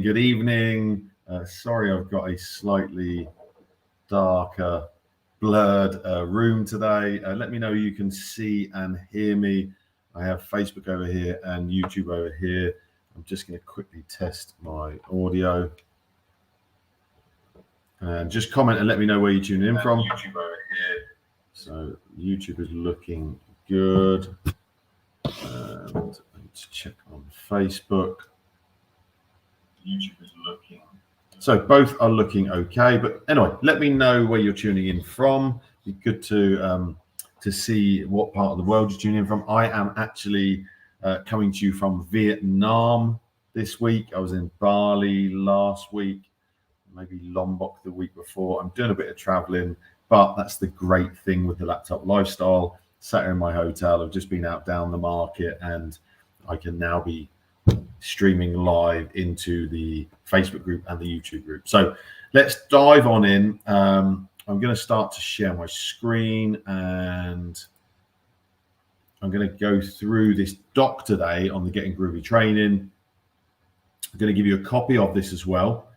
good evening. Sorry, I've got a slightly darker, blurred room today. Let me know you can see and hear me. I have Facebook over here and YouTube over here. I'm just going to quickly test my audio. And just comment and let me know where you're tuning in from. YouTube over here. So YouTube is looking good. And let's check on Facebook. YouTube is looking. So both are looking okay. But anyway, let me know where you're tuning in from. It'd be good to see what part of the world you're tuning in from. I am actually coming to you from Vietnam this week. I was in Bali last week, maybe Lombok the week before. I'm doing a bit of traveling, but that's the great thing with the laptop lifestyle. Sat here in my hotel. I've just been out down the market, and I can now be streaming live into the Facebook group and the YouTube group. So let's dive on in. I'm going to start to share my screen, and I'm going to go through this doc today on the Getting Groovy training. I'm going to give you a copy of this as well.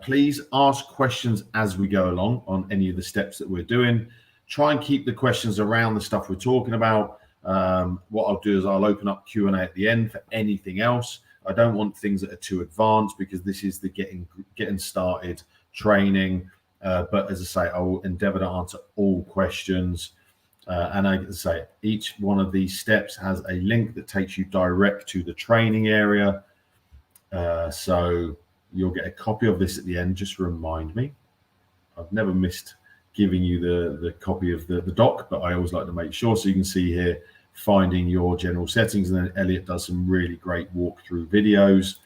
Please ask questions as we go along on any of the steps that we're doing. Try and keep the questions around the stuff we're talking about. What I'll do is I'll open up Q&A at the end for anything else. I don't want things that are too advanced because this is the getting started training. But as I say, I will endeavor to answer all questions. And as I say, each one of these steps has a link that takes you direct to the training area. So you'll get a copy of this at the end. Just remind me. I've never missed giving you the copy of the doc, but I always like to make sure. So you can see here, finding your general settings, and then Elliot does some really great walkthrough videos.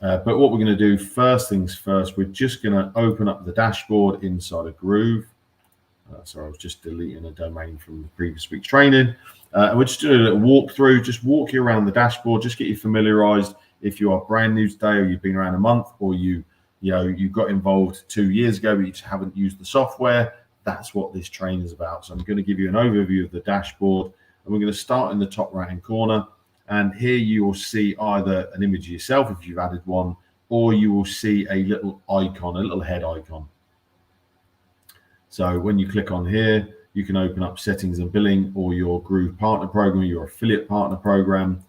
But what we're going to do, first things first, we're just going to open up the dashboard inside of Groove. Sorry, I was just deleting a domain from the previous week's training. And we're just doing a little walkthrough, just walk you around the dashboard, just get you familiarized. If you are brand new today, or you've been around a month, or you got involved 2 years ago, but you just haven't used the software, that's what this training is about. So I'm going to give you an overview of the dashboard, and we're going to start in the top right-hand corner. And here you will see either an image of yourself if you've added one, or you will see a little icon, a little head icon. So when you click on here, you can open up settings and billing, or your Groove partner program, your affiliate partner program.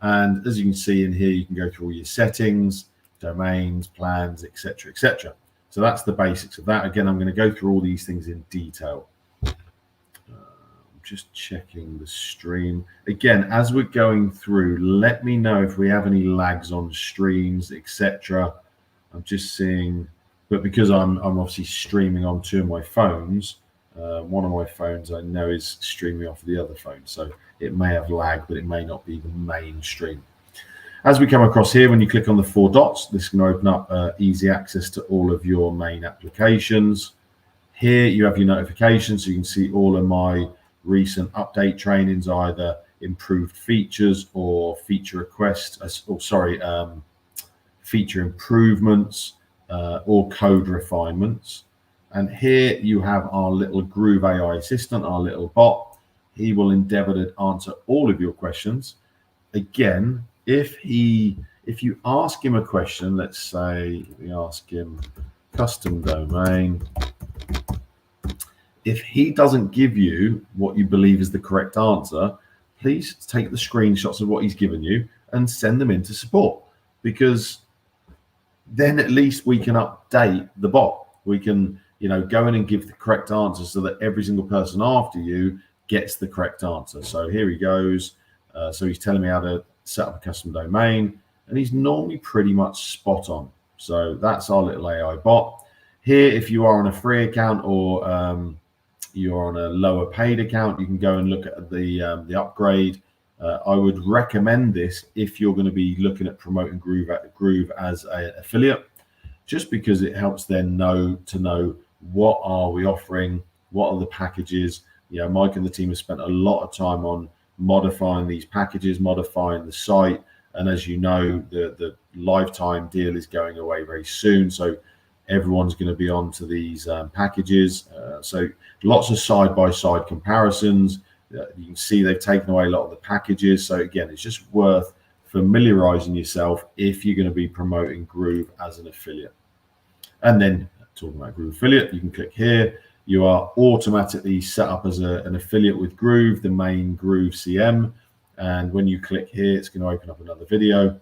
And as you can see in here, you can go through all your settings, domains, plans, etc., etc. So that's the basics of that. Again, I'm going to go through all these things in detail. Just checking the stream again as we're going through. Let me know if we have any lags on streams, etc. I'm just seeing, but because I'm obviously streaming on two of my phones, one of my phones I know is streaming off the other phone, so it may have lag, but it may not be the main stream. As we come across here, when you click on the 4 dots, this can open up easy access to all of your main applications. Here you have your notifications, so you can see all of my recent update trainings, either improved features or feature requests, feature improvements or code refinements. And here you have our little Groove AI assistant, our little bot. He will endeavor to answer all of your questions. Again, if you ask him a question, let's say we ask him custom domain. If he doesn't give you what you believe is the correct answer, please take the screenshots of what he's given you and send them into support, because then at least we can update the bot. We can, go in and give the correct answer so that every single person after you gets the correct answer. So here he goes. So he's telling me how to set up a custom domain, and he's normally pretty much spot on. So that's our little AI bot. Here, if you are on a free account or you're on a lower paid account, you can go and look at the upgrade. I would recommend this if you're going to be looking at promoting Groove as an affiliate, just because it helps them know what are we offering, what are the packages. Mike and the team have spent a lot of time on modifying these packages, modifying the site, and as you know, the lifetime deal is going away very soon. So everyone's going to be onto these packages. So lots of side-by-side comparisons. You can see they've taken away a lot of the packages. So again, it's just worth familiarizing yourself if you're going to be promoting Groove as an affiliate. And then talking about Groove affiliate, you can click here. You are automatically set up as an affiliate with Groove, the main Groove.cm. And when you click here, it's going to open up another video.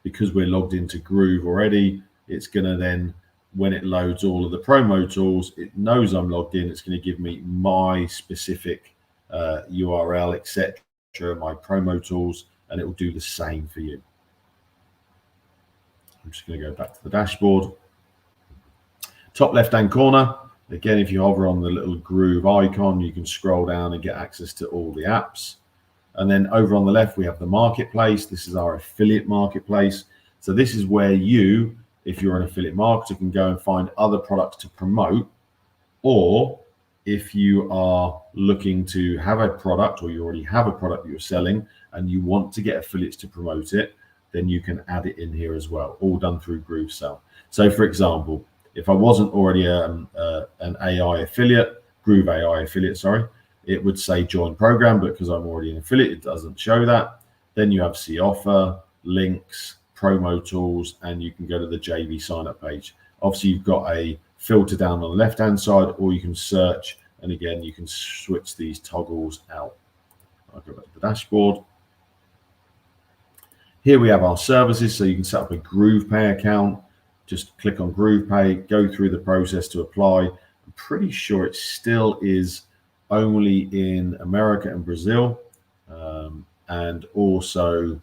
Because we're logged into Groove already, it's going to then, when it loads all of the promo tools, it knows I'm logged in. It's going to give me my specific URL, etc., my promo tools, and it will do the same for you. I'm just going to go back to the dashboard. Top left-hand corner. Again, if you hover on the little Groove icon, you can scroll down and get access to all the apps. And then over on the left, we have the marketplace. This is our affiliate marketplace. So this is where you, if you're an affiliate marketer, can go and find other products to promote. Or if you are looking to have a product, or you already have a product that you're selling and you want to get affiliates to promote it, then you can add it in here as well, all done through GrooveSell. So for example, if I wasn't already an AI affiliate, Groove AI affiliate, sorry, it would say join program, but because I'm already an affiliate, it doesn't show that. Then you have see offer, links, promo tools, and you can go to the JV sign up page. Obviously, you've got a filter down on the left-hand side, or you can search, and again, you can switch these toggles out. I'll go back to the dashboard. Here we have our services, so you can set up a GroovePay account. Just click on GroovePay, go through the process to apply. I'm pretty sure it still is only in America and Brazil, and also,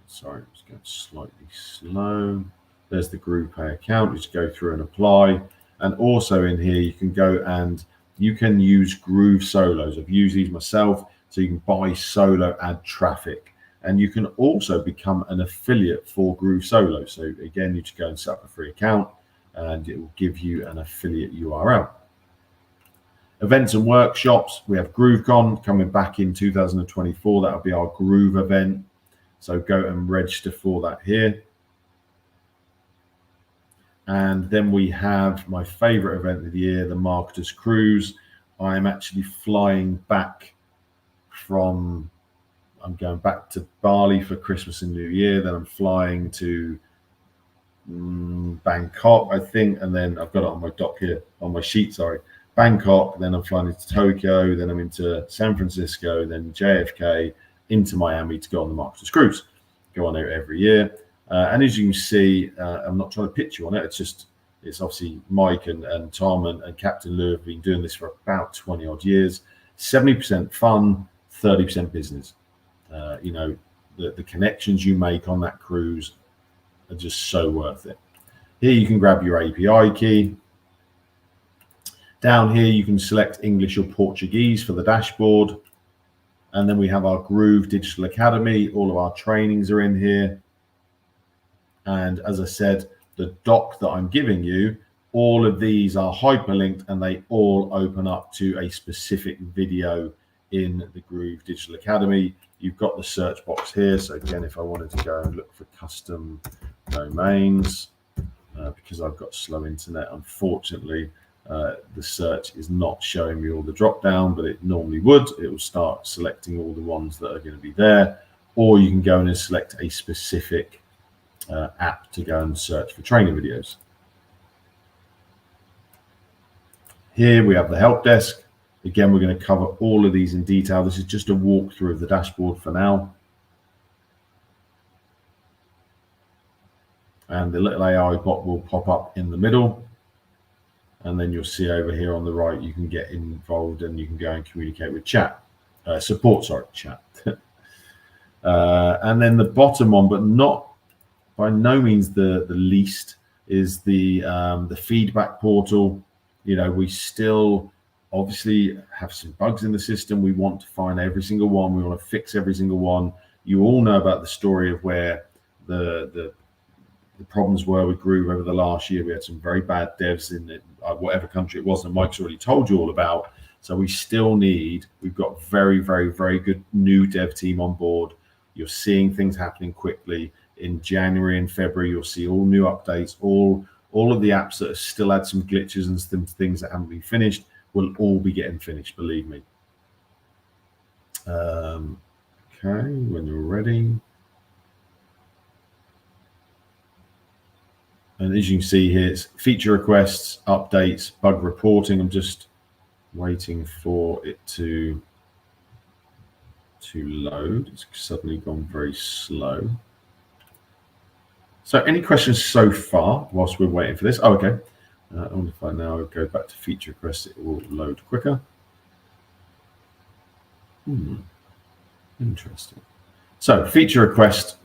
sorry, I'm just going slightly slow. There's the GroovePay account. Just go through and apply. And also in here, you can go and you can use Groove Solos. I've used these myself, so you can buy solo ad traffic. And you can also become an affiliate for Groove Solo. So again, you just go and set up a free account and it will give you an affiliate URL. Events and workshops, we have GrooveCon coming back in 2024. That'll be our Groove event. So go and register for that here. And then we have my favorite event of the year, the Marketers Cruise. I am actually flying back from, I'm going back to Bali for Christmas and New Year. Then I'm flying to Bangkok, I think. And then I've got it on my dock here, on my sheet, sorry. Bangkok, then I'm flying into Tokyo, then I'm into San Francisco, then JFK, into Miami to go on the Marketers Cruise. Go on there every year. And as you can see, I'm not trying to pitch you on it. It's obviously Mike and Tom and Captain Lou have been doing this for about 20 odd years. 70% fun, 30% business. You know, the connections you make on that cruise are just so worth it. Here you can grab your API key. Down here, you can select English or Portuguese for the dashboard. And then we have our Groove Digital Academy. All of our trainings are in here. And as I said, the doc that I'm giving you, all of these are hyperlinked and they all open up to a specific video in the Groove Digital Academy. You've got the search box here. So again, if I wanted to go and look for custom domains, because I've got slow internet, unfortunately, the search is not showing me all the drop down, but it normally would. It will start selecting all the ones that are going to be there, or you can go in and select a specific app to go and search for training videos. Here we have the help desk. Again, we're going to cover all of these in detail. This is just a walkthrough of the dashboard for now. And the little AI bot will pop up in the middle. And then you'll see over here on the right, you can get involved and you can go and communicate with chat. Chat. And then the bottom one, but not by no means the least, is the feedback portal. You know, we still obviously have some bugs in the system. We want to find every single one. We want to fix every single one. You all know about the story of where the problems were with Groove over the last year. We had some very bad devs in whatever country it was, and Mike's already told you all about. So we still need, we've got very, very, very good new dev team on board. You're seeing things happening quickly. In January and February, you'll see all new updates. All of the apps that have still had some glitches and some things that haven't been finished will all be getting finished, believe me. Okay, when you're ready. And as you can see here, it's feature requests, updates, bug reporting. I'm just waiting for it to load. It's suddenly gone very slow. So any questions so far whilst we're waiting for this? Oh, okay. I wonder if I now go back to feature requests, it will load quicker. Interesting. So feature request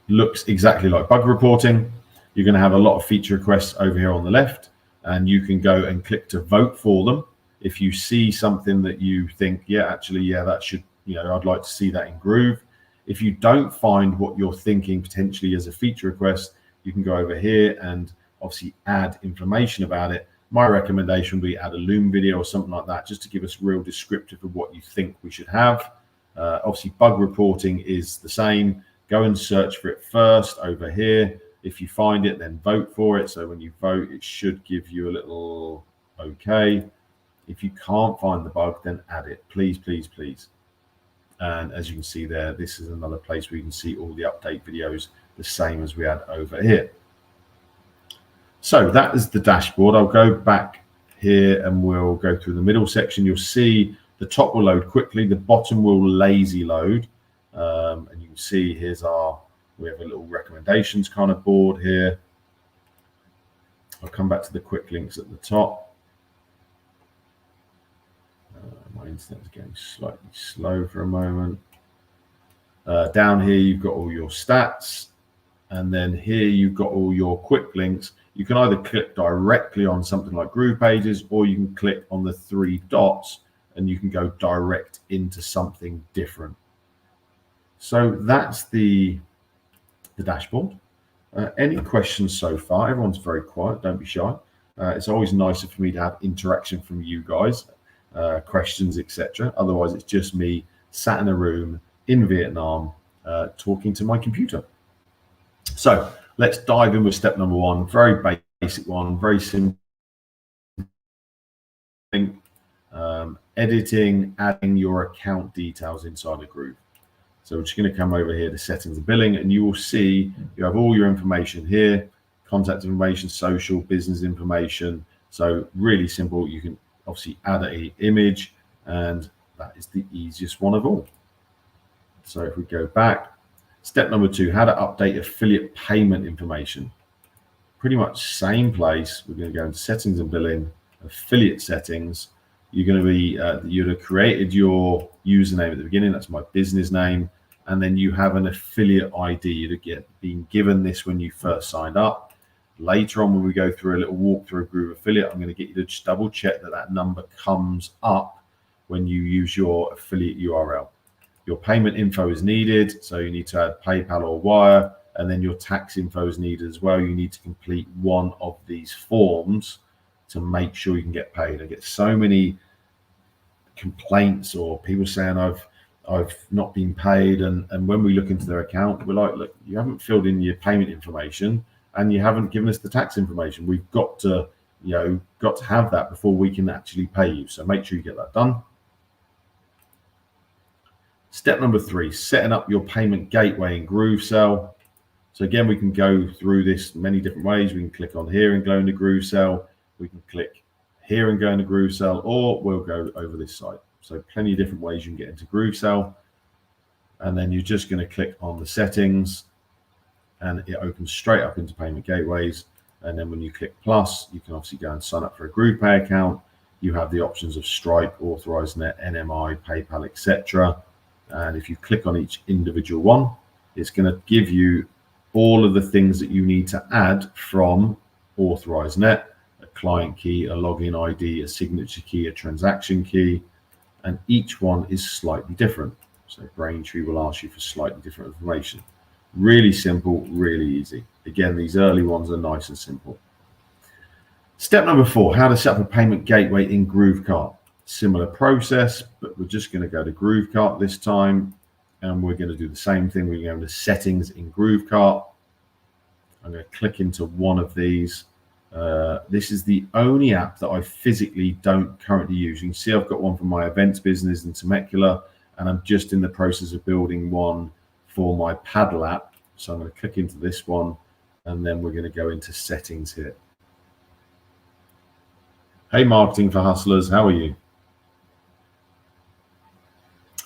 looks exactly like bug reporting. You're going to have a lot of feature requests over here on the left, and you can go and click to vote for them. If you see something that you think, yeah, actually, yeah, that should, I'd like to see that in Groove. If you don't find what you're thinking potentially as a feature request, you can go over here and obviously add information about it. My recommendation would be add a Loom video or something like that, just to give us real descriptive of what you think we should have. Obviously, bug reporting is the same. Go and search for it first over here. If you find it, then vote for it. So when you vote, it should give you a little okay. If you can't find the bug, then add it. Please, please, please. And as you can see there, this is another place where you can see all the update videos, the same as we had over here. So that is the dashboard. I'll go back here and we'll go through the middle section. You'll see the top will load quickly. The bottom will lazy load. And you can see we have a little recommendations kind of board here. I'll come back to the quick links at the top. My internet's getting slightly slow for a moment. Down here, you've got all your stats. And then here you've got all your quick links. You can either click directly on something like Groove Pages, or you can click on the 3 dots and you can go direct into something different. So that's the dashboard. Any questions so far? Everyone's very quiet. Don't be shy. It's always nicer for me to have interaction from you guys, questions, etc. Otherwise, it's just me sat in a room in Vietnam talking to my computer. So let's dive in with step number 1. Very basic one, very simple. Editing, adding your account details inside of Groove. So we're just going to come over here to settings and billing, and you will see you have all your information here, contact information, social, business information. So really simple. You can obviously add an image, and that is the easiest one of all. So if we go back, step number 2, how to update affiliate payment information. Pretty much same place. We're going to go into settings and billing, affiliate settings. You're going to be, you'd have created your username at the beginning. That's my business name. And then you have an affiliate ID. You'd have been given this when you first signed up. Later on, when we go through a little walkthrough of Groove Affiliate, I'm going to get you to just double check that number comes up when you use your affiliate URL. Your payment info is needed. So you need to add PayPal or Wire, and then your tax info is needed as well. You need to complete one of these forms to make sure you can get paid. I get so many complaints or people saying I've not been paid, and when we look into their account, we're like, look, you haven't filled in your payment information and you haven't given us the tax information. We've got to have that before we can actually pay you. So make sure you get that done. Step number 3, setting up your payment gateway in GrooveSell. So again, we can go through this many different ways. We can click on here and go into GrooveSell. We can click here and go into GrooveSell, or we'll go over this side. So plenty of different ways you can get into GrooveSell. And then you're just going to click on the settings, and it opens straight up into payment gateways. And then when you click plus, you can obviously go and sign up for a GroovePay account. You have the options of Stripe, AuthorizeNet, NMI, PayPal, etc. And if you click on each individual one, it's going to give you all of the things that you need to add from AuthorizeNet: a client key, a login ID, a signature key, a transaction key, and each one is slightly different. So Braintree will ask you for slightly different information. Really simple, really easy. Again, these early ones are nice and simple. Step number 4, how to set up a payment gateway in GrooveCart. Similar process, but we're just going to go to GrooveCart this time, and we're going to do the same thing. We're going to settings in GrooveCart. I'm going to click into one of these. This is the only app that I physically don't currently use. You can see I've got one for my events business in Temecula, and I'm just in the process of building one for my paddle app. So I'm going to click into this one, and then we're going to go into settings here. Hey, marketing for hustlers, how are you?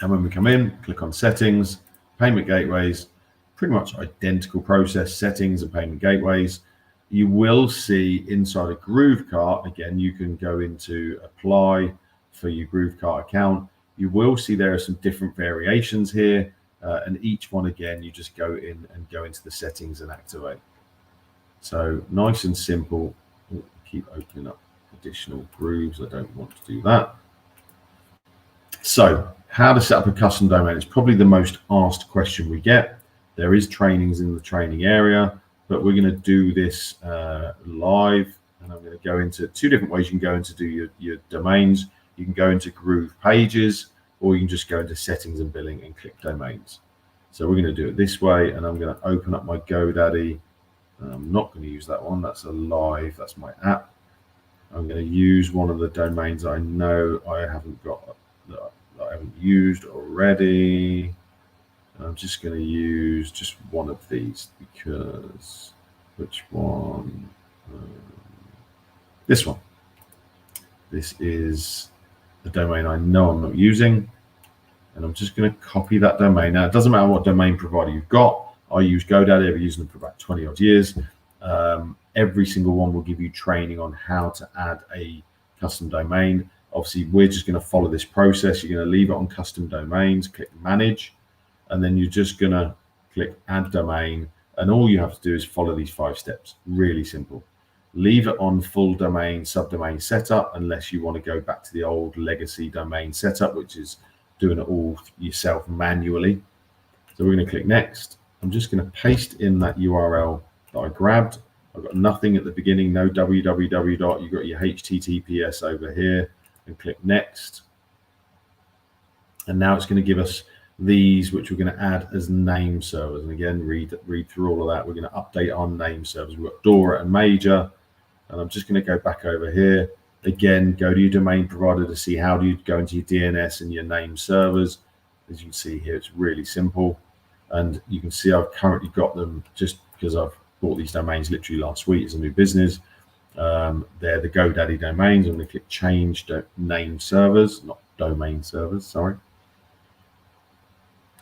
And when we come in, click on settings, payment gateways, pretty much identical process, settings and payment gateways. You will see inside a Groove cart, again, you can go into apply for your Groove cart account. You will see there are some different variations here, and each one, again, you just go in and go into the settings and activate. So nice and simple. Keep opening up additional grooves. I don't want to do that. So how to set up a custom domain is probably the most asked question we get. There is trainings in the training area, but we're going to do this live, and I'm going to go into two different ways. You can go into do your domains. You can go into Groove pages, or you can just go into settings and billing and click domains. So we're going to do it this way, and I'm going to open up my GoDaddy. I'm not going to use that one. That's a live. That's my app. I'm going to use one of the domains I know I haven't got, that I haven't used already. I'm just going to use just one of these because which one? This one. This is the domain I know I'm not using, and I'm just going to copy that domain. Now, it doesn't matter what domain provider you've got. I use GoDaddy. I've been using them for about 20 odd years. Every single one will give you training on how to add a custom domain. Obviously, we're just going to follow this process. You're going to leave it on custom domains, click manage, and then you're just going to click add domain. And all you have to do is follow these 5 steps. Really simple. Leave it on full domain, subdomain setup, unless you want to go back to the old legacy domain setup, which is doing it all yourself manually. So we're going to click next. I'm just going to paste in that URL that I grabbed. I've got nothing at the beginning, no www. You've got your HTTPS over here, and click next. And now it's going to give us these, which we're going to add as name servers. And again, read through all of that. We're going to update our name servers. We've got Dora and Major. And I'm just going to go back over here. Again, go to your domain provider to see how do you go into your DNS and your name servers. As you can see here, it's really simple. And you can see I've currently got them just because I've bought these domains literally last week as a new business. They're the GoDaddy domains. I'm going to click change name servers, not domain servers, sorry.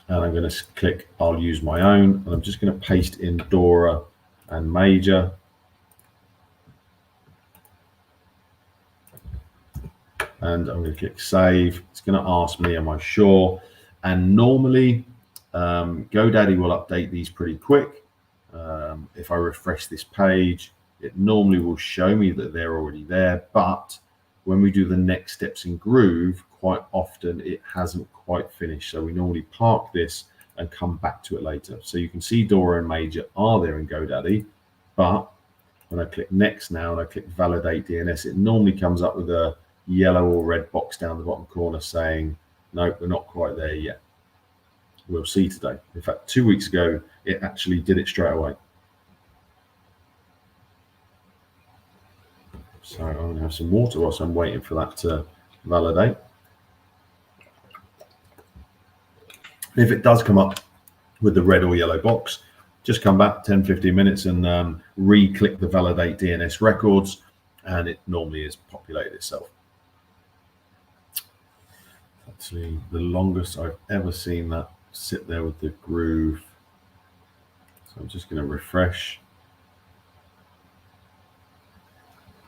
And I'm going to click I'll use my own, and I'm just going to paste in Dora and Major. And I'm going to click save. It's going to ask me, am I sure? And normally GoDaddy will update these pretty quick. If I refresh this page, it normally will show me that they're already there. But when we do the next steps in Groove, quite often it hasn't quite finished. So we normally park this and come back to it later. So you can see Dora and Major are there in GoDaddy, but when I click next now and I click validate DNS, it normally comes up with a yellow or red box down the bottom corner saying, no, we're not quite there yet. We'll see today. In fact, 2 weeks ago, it actually did it straight away. So I'm going to have some water whilst I'm waiting for that to validate. If it does come up with the red or yellow box, just come back 10-15 minutes and re-click the validate DNS records, and it normally is populated itself. Actually, the longest I've ever seen that sit there with the Groove. So I'm just going to refresh.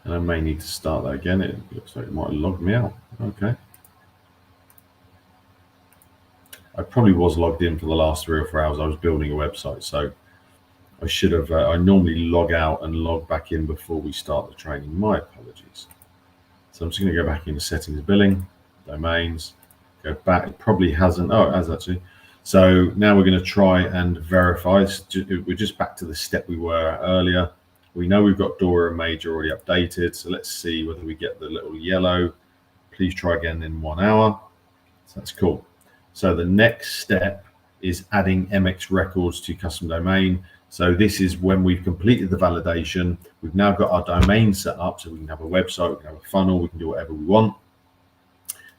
And I may need to start that again. It looks like it might have logged me out. Okay. I probably was logged in for the last 3 or 4 hours. I was building a website, so I should have. I normally log out and log back in before we start the training. My apologies. So I'm just going to go back into settings, billing, domains, go back. It probably hasn't. Oh, it has actually. So now we're going to try and verify. We're just back to the step we were earlier. We know we've got Dora and Major already updated. So let's see whether we get the little yellow. Please try again in 1 hour. So that's cool. So the next step is adding MX records to custom domain. So this is when we've completed the validation. We've now got our domain set up, so we can have a website, we can have a funnel, we can do whatever we want.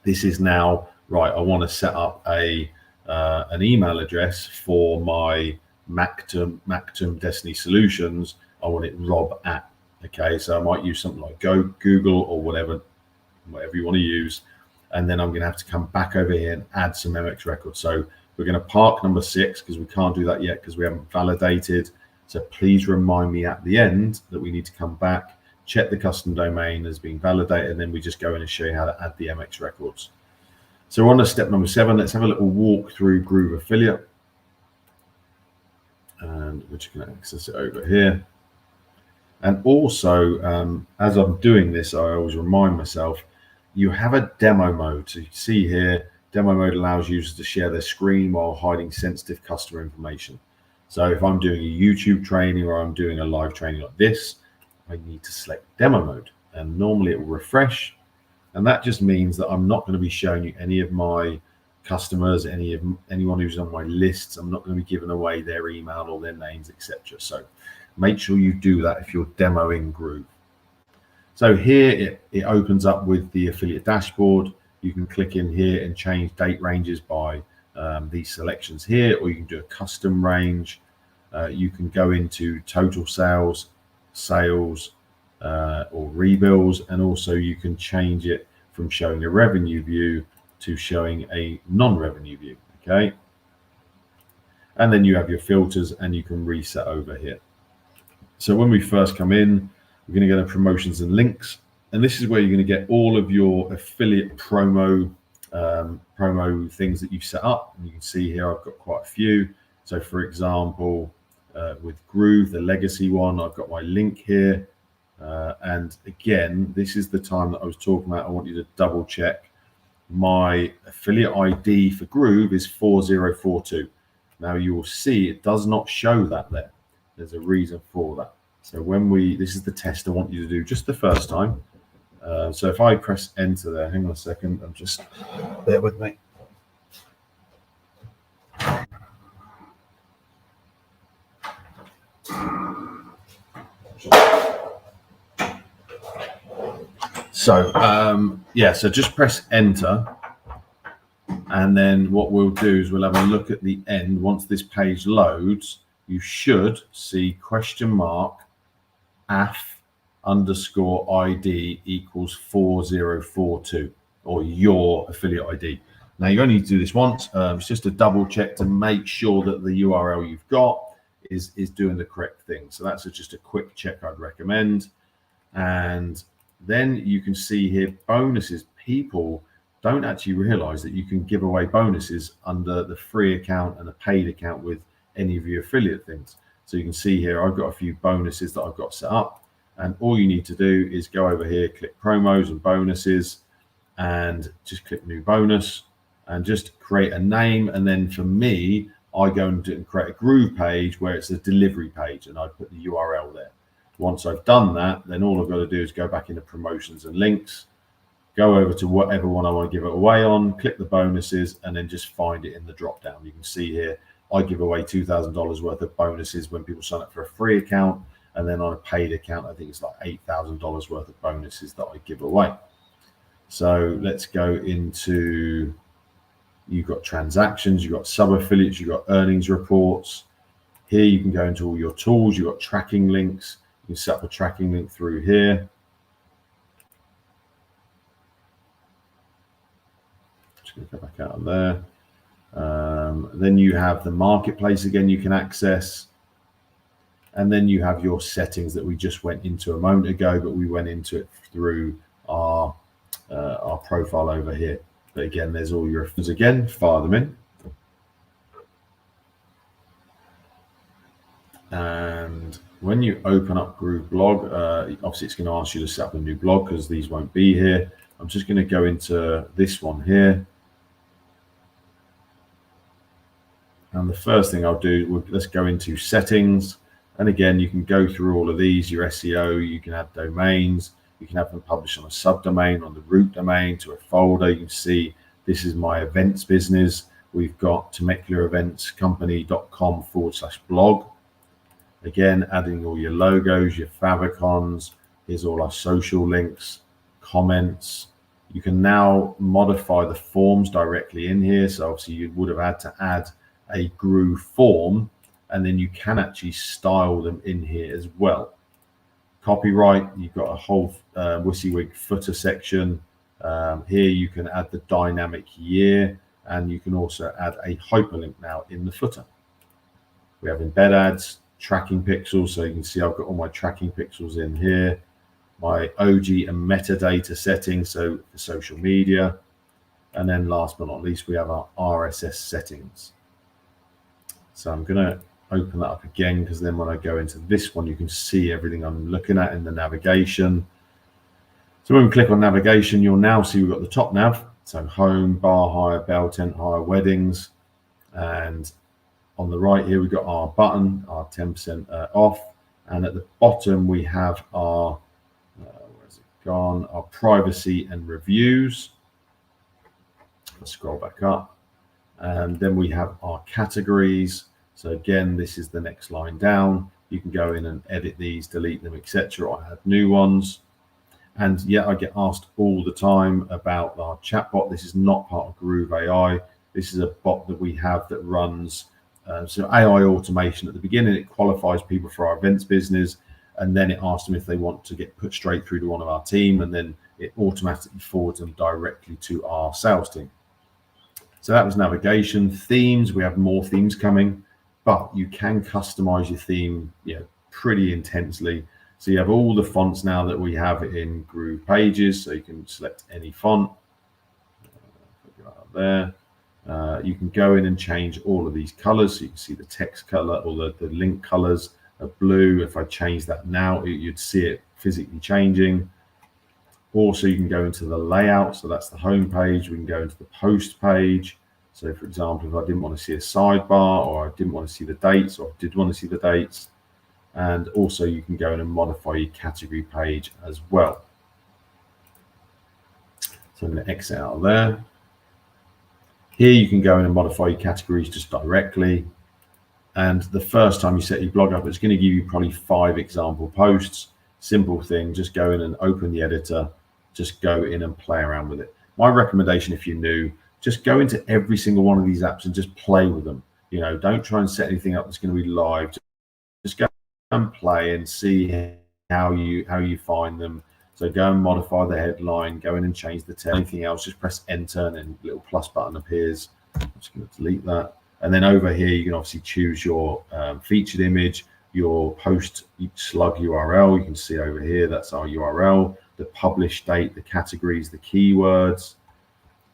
This is now, right, I want to set up an email address for my Mactum Destiny Solutions, I want it Rob at. Okay, so I might use something like Google or whatever you want to use. And then I'm going to have to come back over here and add some MX records. So we're going to park number 6 because we can't do that yet because we haven't validated. So please remind me at the end that we need to come back, check the custom domain as being validated, and then we just go in and show you how to add the MX records. So we're on to step number 7. Let's have a little walk through Groove Affiliate. And we're just going to access it over here. And also, as I'm doing this, I always remind myself, you have a demo mode. So you can see here, demo mode allows users to share their screen while hiding sensitive customer information. So if I'm doing a YouTube training or I'm doing a live training like this, I need to select demo mode. And normally it will refresh. And that just means that I'm not going to be showing you any of my customers, anyone who's on my lists. I'm not going to be giving away their email or their names, etc. So make sure you do that if you're demoing Groove. So here it opens up with the affiliate dashboard. You can click in here and change date ranges by these selections here, or you can do a custom range. You can go into total sales, or rebills, and also you can change it from showing a revenue view to showing a non-revenue view. Okay, and then you have your filters and you can reset over here. So when we first come in, we're going to go to promotions and links, and this is where you're going to get all of your affiliate promo things that you've set up. And you can see here I've got quite a few. So for example, with Groove, the legacy one, I've got my link here. And again, this is the time that I was talking about. I want you to double check. My affiliate ID for Groove is 4042. Now you will see it does not show that there. There's a reason for that. So this is the test I want you to do just the first time. So if I press enter there, hang on a second, I'm just, bear with me. So yeah, so just press enter, and then what we'll do is we'll have a look at the end. Once this page loads, you should see !AF_ID equals 4042, or your affiliate ID. Now you only need to do this once. It's just a double check to make sure that the URL you've got is doing the correct thing. So that's just a quick check I'd recommend. And then you can see here bonuses. People don't actually realize that you can give away bonuses under the free account and a paid account with any of your affiliate things. So you can see here I've got a few bonuses that I've got set up, and all you need to do is go over here, click promos and bonuses, and just click new bonus and just create a name. And then for me, I go and create a Groove page where it's a delivery page, and I put the URL there. Once I've done that, then all I've got to do is go back into promotions and links, go over to whatever one I want to give it away on, click the bonuses, and then just find it in the drop down. You can see here I give away $2,000 worth of bonuses when people sign up for a free account, and then on a paid account I think it's like $8,000 worth of bonuses that I give away. So let's go into, you've got transactions, you've got sub affiliates, you've got earnings reports. Here you can go into all your tools, you've got tracking links. You can set up a tracking link through here. Just going to go back out of there. Then you have the marketplace again you can access. And then you have your settings that we just went into a moment ago, but we went into it through our profile over here. But again, there's all your offers again, fire them in. And when you open up Groove blog, obviously it's going to ask you to set up a new blog because these won't be here. I'm just going to go into this one here. And the first thing I'll do, let's go into settings. And again, you can go through all of these, your SEO, you can have domains, you can have them published on a subdomain, on the root domain, to a folder. You can see this is my events business. We've got temeculaeventscompany.com/blog. Again, adding all your logos, your favicons. Here's all our social links, comments. You can now modify the forms directly in here. So obviously you would have had to add a Groove form and then you can actually style them in here as well. Copyright, you've got a whole WYSIWYG footer section. Here you can add the dynamic year, and you can also add a hyperlink now in the footer. We have embed ads, tracking pixels, so you can see I've got all my tracking pixels in here, my OG and metadata settings, so for social media, and then last but not least we have our RSS settings. So I'm going to open that up again, because then when I go into this one you can see everything I'm looking at in the navigation. So when we click on navigation, you'll now see we've got the top nav, so home, bar hire, bell tent hire, weddings, and on the right here we've got our button, our 10% off, and at the bottom we have our where's it gone, our privacy and reviews. Let's scroll back up, and then we have our categories. So again, this is the next line down. You can go in and edit these, delete them, etc., or add new ones. And yeah, I get asked all the time about our chatbot. This is not part of Groove AI. This is a bot that we have that runs so AI automation. At the beginning, it qualifies people for our events business, and then it asks them if they want to get put straight through to one of our team, and then it automatically forwards them directly to our sales team. So that was navigation. Themes, we have more themes coming, but you can customize your theme, pretty intensely. So you have all the fonts now that we have in Groove Pages, so you can select any font. There. You can go in and change all of these colors. So you can see the text color or the link colors are blue. If I change that now, you'd see it physically changing. Also, you can go into the layout. So that's the home page. We can go into the post page. So for example, if I didn't want to see a sidebar, or I didn't want to see the dates, or I did want to see the dates. And also you can go in and modify your category page as well. So I'm going to exit out of there. Here you can go in and modify your categories just directly. And the first time you set your blog up, it's going to give you probably 5 example posts. Simple thing, just go in and open the editor, just go in and play around with it. My recommendation, if you're new, just go into every single one of these apps and just play with them. Don't try and set anything up that's going to be live. Just go and play and see how you find them. So go and modify the headline, go in and change the text. Anything else, just press enter, and then a little plus button appears. I'm just going to delete that. And then over here, you can obviously choose your featured image, your post slug URL. You can see over here, that's our URL, the publish date, the categories, the keywords.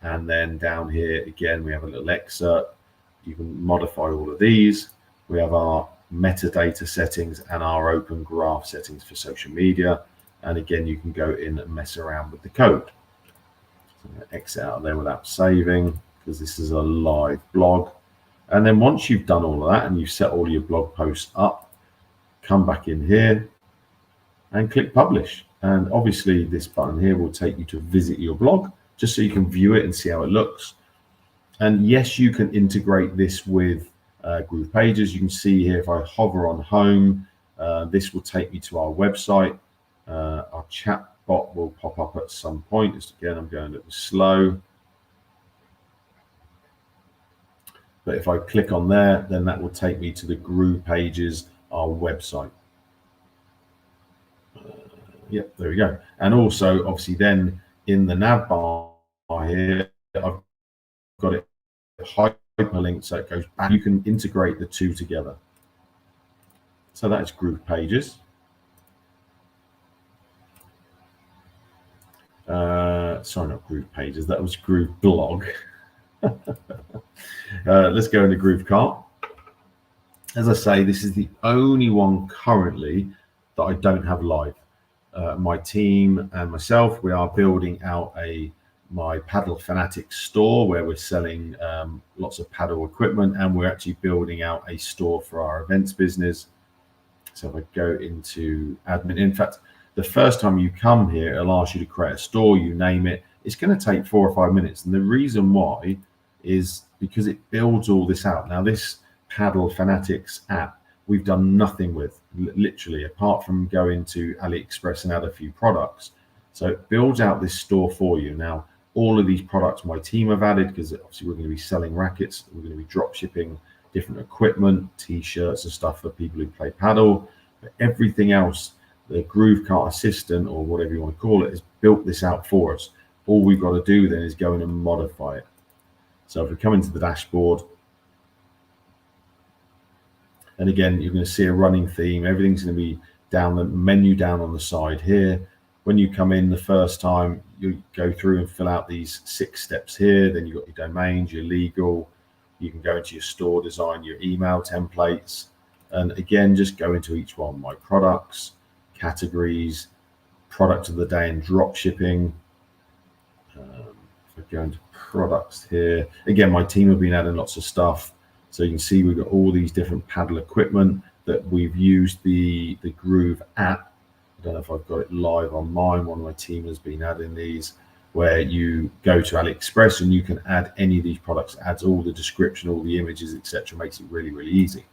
And then down here, again, we have a little excerpt. You can modify all of these. We have our metadata settings and our open graph settings for social media. And again, you can go in and mess around with the code. So I'm going to exit out of there without saving, because this is a live blog. And then once you've done all of that and you've set all your blog posts up, come back in here and click publish. And obviously this button here will take you to visit your blog, just so you can view it and see how it looks. And yes, you can integrate this with Groove Pages. You can see here, if I hover on home, this will take me to our website. Our chat bot will pop up at some point. Just again, I'm going a little slow. But if I click on there, then that will take me to the Groove Pages, our website. Yep, there we go. And also, obviously, then in the nav bar here, I've got it hyperlinked, so it goes back. You can integrate the two together. So that is Groove Pages. Sorry, not Groove Pages. That was Groove Blog. Let's go into Groove Cart. As I say, this is the only one currently that I don't have live. My team and myself, we are building out my Paddle Fanatics store, where we're selling lots of paddle equipment, and we're actually building out a store for our events business. So if I go into admin, in fact, the first time you come here, it'll ask you to create a store, you name it. It's going to take 4 or 5 minutes. And the reason why is because it builds all this out. Now, this Paddle Fanatics app, we've done nothing with, literally, apart from going to AliExpress and add a few products. So it builds out this store for you. Now, all of these products my team have added, because obviously we're going to be selling rackets, we're going to be drop shipping different equipment, t-shirts and stuff for people who play paddle. But everything else, the Groove Cart Assistant, or whatever you want to call it, has built this out for us. All we've got to do then is go in and modify it. So if we come into the dashboard, and again, you're going to see a running theme. Everything's going to be down the menu down on the side here. When you come in the first time, you go through and fill out these 6 steps here. Then you've got your domains, your legal. You can go into your store design, your email templates. And again, just go into each one. My products, categories, product of the day and drop shipping. If I go into products here, again, my team have been adding lots of stuff. So you can see we've got all these different paddle equipment that we've used the Groove app. I don't know if I've got it live on mine. One of my team has been adding these, where you go to AliExpress and you can add any of these products. It adds all the description, all the images, etc. Makes it really, really easy.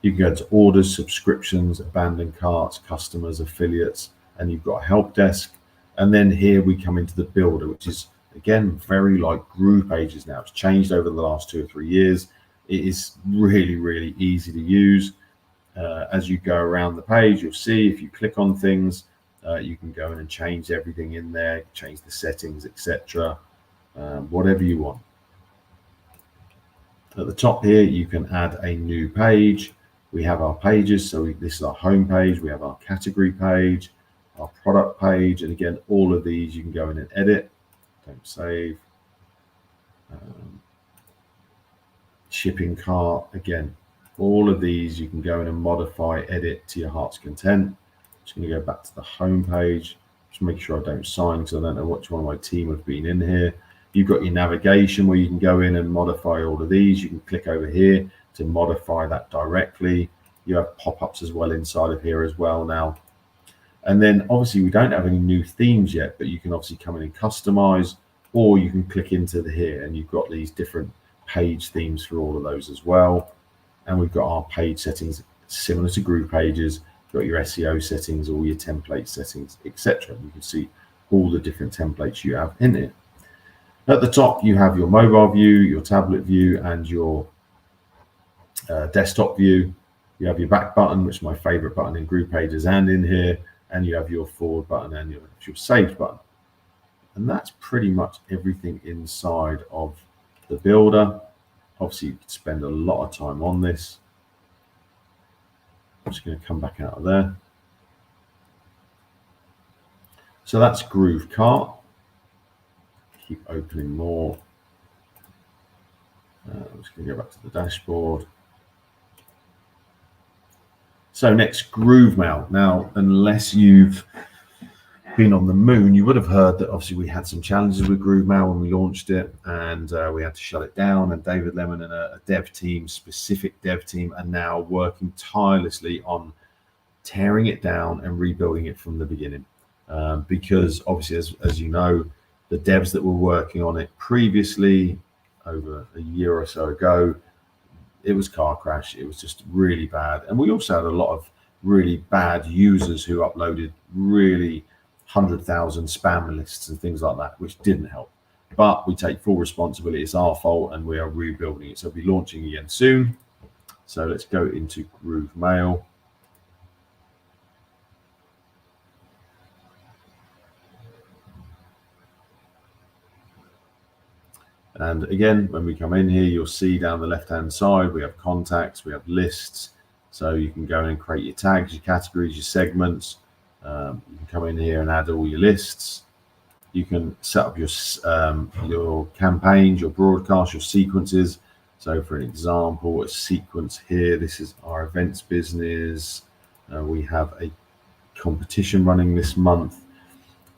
You can go to orders, subscriptions, abandoned carts, customers, affiliates, and you've got a help desk. And then here we come into the builder, which is, again, very like Groove pages now. It's changed over the last 2 or 3 years. It is really, really easy to use. As you go around the page, you'll see if you click on things, you can go in and change everything in there, change the settings, etc. Whatever you want. At the top here, you can add a new page. We have our pages. So this is our home page. We have our category page, our product page. And again, all of these you can go in and edit. Don't save. Shipping cart, again, all of these you can go in and modify, edit to your heart's content. Just going to go back to the home page, just make sure I don't sign because I don't know which one of my team have been in here. You've got your navigation where you can go in and modify all of these. You can click over here to modify that directly. You have pop-ups as well inside of here as well now. And then obviously we don't have any new themes yet, but you can obviously come in and customize, or you can click into the here and you've got these different page themes for all of those as well. And we've got our page settings similar to Groove pages. You've got your SEO settings, all your template settings, etc. You can see all the different templates you have in it. At the top, you have your mobile view, your tablet view, and your desktop view. You have your back button, which is my favorite button in Groove pages and in here, and you have your forward button and your saved button. And that's pretty much everything inside of the builder. Obviously, you could spend a lot of time on this. I'm just going to come back out of there. So that's Groove Cart. Keep opening more. I'm just going to go back to the dashboard. So next, GrooveMail. Now, unless you've been on the moon, you would have heard that obviously we had some challenges with GrooveMail when we launched it, and we had to shut it down. And David Lemon and a dev team, specific dev team, are now working tirelessly on tearing it down and rebuilding it from the beginning. Because obviously, as you know, the devs that were working on it previously, over a year or so ago, it was car crash. It was just really bad. And we also had a lot of really bad users who uploaded really 100,000 spam lists and things like that, which didn't help. But we take full responsibility. It's our fault, and we are rebuilding it. So we'll be launching again soon. So let's go into GrooveMail. And again, when we come in here, you'll see down the left-hand side, we have contacts, we have lists. So you can go in and create your tags, your categories, your segments. You can come in here and add all your lists. You can set up your campaigns, your broadcasts, your sequences. So for an example, a sequence here, this is our events business. We have a competition running this month.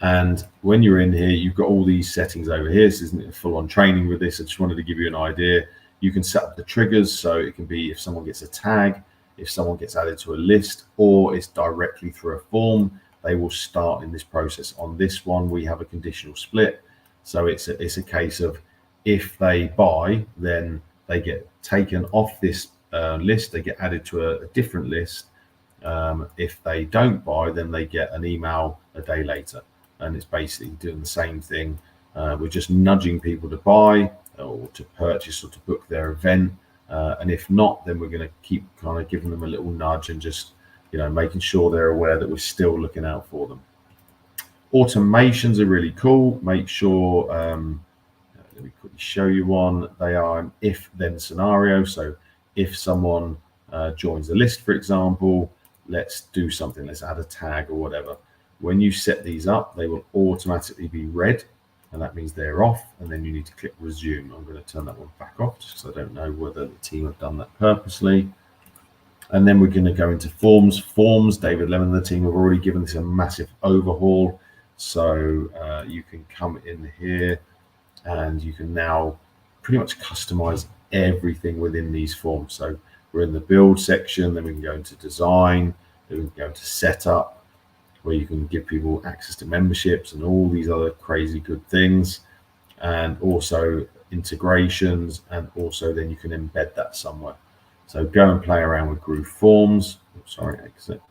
And when you're in here, you've got all these settings over here. This isn't a full-on training with this. I just wanted to give you an idea. You can set up the triggers. So it can be if someone gets a tag, if someone gets added to a list, or it's directly through a form, they will start in this process. On this one, we have a conditional split. So it's a case of if they buy, then they get taken off this list. They get added to a different list. If they don't buy, then they get an email a day later. And it's basically doing the same thing. We're just nudging people to buy or to purchase or to book their event. And if not, then we're going to keep kind of giving them a little nudge and just, making sure they're aware that we're still looking out for them. Automations are really cool. Make sure, let me quickly show you one. They are an if-then scenario. So if someone joins the list, for example, let's do something. Let's add a tag or whatever. When you set these up, they will automatically be red, and that means they're off. And then you need to click resume. I'm going to turn that one back off just because I don't know whether the team have done that purposely. And then we're going to go into forms. Forms, David Lemon and the team have already given this a massive overhaul. So you can come in here and you can now pretty much customize everything within these forms. So we're in the build section, then we can go into design, then we can go into setup, where you can give people access to memberships and all these other crazy good things, and also integrations, and also then you can embed that somewhere. So go and play around with Groove Forms. Sorry, exit.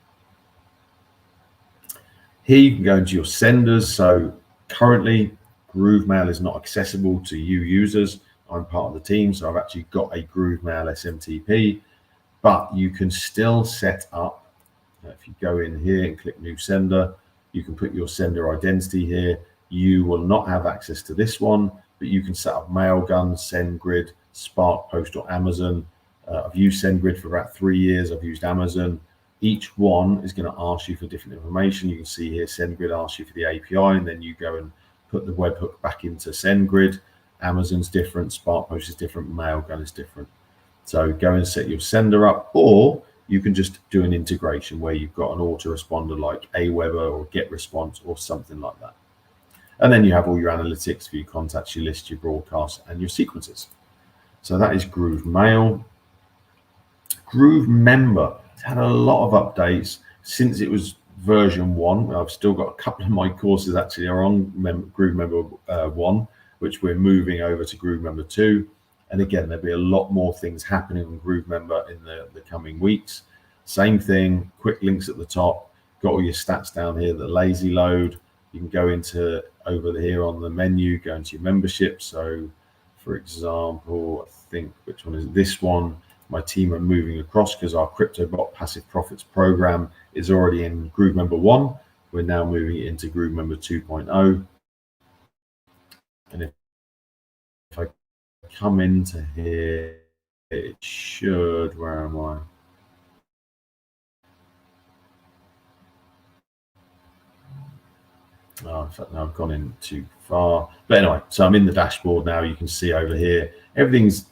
Here you can go into your senders. So currently GrooveMail is not accessible to you users. I'm part of the team, so I've actually got a GrooveMail SMTP, but you can still set up, if you go in here and click new sender, you can put your sender identity here. You will not have access to this one, but you can set up Mailgun, SendGrid, Spark Post, or Amazon. I've used SendGrid for about 3 years. I've used Amazon. Each one is going to ask you for different information. You can see here SendGrid asks you for the API, and then you go and put the webhook back into SendGrid. Amazon's different, Spark Post is different, Mailgun is different. So go and set your sender up, or you can just do an integration where you've got an autoresponder like Aweber or GetResponse or something like that. And then you have all your analytics for your contacts, your lists, your broadcasts, and your sequences. So that is Groove Mail. Groove Member. It's had a lot of updates since it was version 1. I've still got a couple of my courses actually are on Groove Member 1, which we're moving over to Groove Member 2. And again, there'll be a lot more things happening on Groove Member in the coming weeks. Same thing, quick links at the top. Got all your stats down here, the lazy load. You can go into over here on the menu, go into your membership. So for example, I think, which one is this one? My team are moving across because our CryptoBot Passive Profits program is already in Groove Member 1. We're now moving it into Groove Member 2.0. And if I come into here, it should, where am I? Oh, in fact, no, I've gone in too far. But anyway, so I'm in the dashboard now. You can see over here, everything's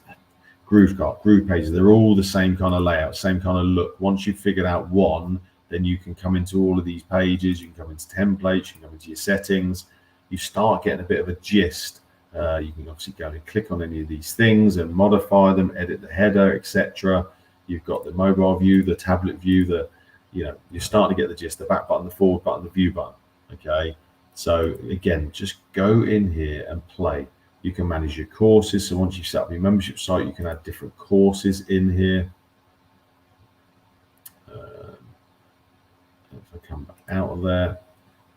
GrooveCart, Groove pages. They're all the same kind of layout, same kind of look. Once you've figured out one, then you can come into all of these pages. You can come into templates, you can come into your settings. You start getting a bit of a gist. You can obviously go and click on any of these things and modify them, edit the header, etc. You've got the mobile view, the tablet view, you're starting to get the gist, the back button, the forward button, the view button. Okay. So again, just go in here and play. You can manage your courses. So once you've set up your membership site, you can add different courses in here. If I come back out of there,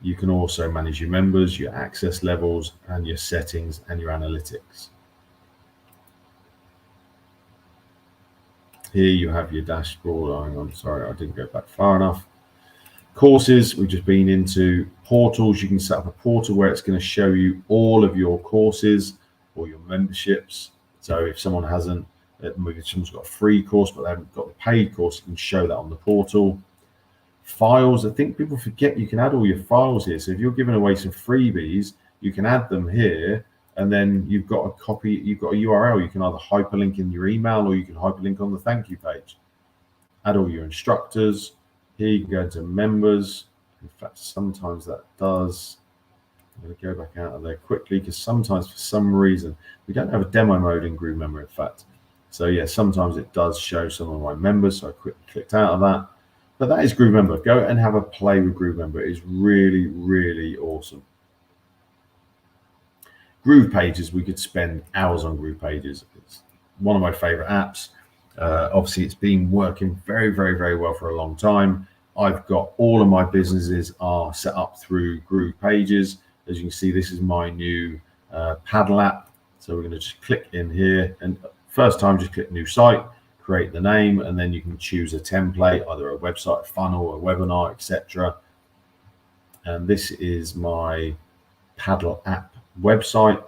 you can also manage your members, your access levels, and your settings and your analytics. Here you have your dashboard. Hang on, sorry, I didn't go back far enough. Courses, we've just been into portals. You can set up a portal where it's going to show you all of your courses or your memberships. So if someone hasn't, maybe someone's got a free course, but they haven't got the paid course, you can show that on the portal. Files, I think people forget you can add all your files here. So if you're giving away some freebies, you can add them here, and then you've got a copy, you've got a URL. You can either hyperlink in your email or you can hyperlink on the thank you page. Add all your instructors. Here you can go into members. In fact, sometimes that does. I'm going to go back out of there quickly because sometimes for some reason we don't have a demo mode in Groove Member, in fact. So yeah, sometimes it does show some of my members. So I quickly clicked out of that. But that is Groove Member. Go and have a play with Groove Member. It is really, really awesome. Groove Pages, we could spend hours on Groove Pages. It's one of my favorite apps. Obviously, it's been working very, very, very well for a long time. I've got all of my businesses are set up through Groove Pages. As you can see, this is my new paddle app. So we're going to just click in here. And First time, just click new site, create the name, and then you can choose a template, either a website, a funnel, a webinar, etc. And this is my Paddle app website.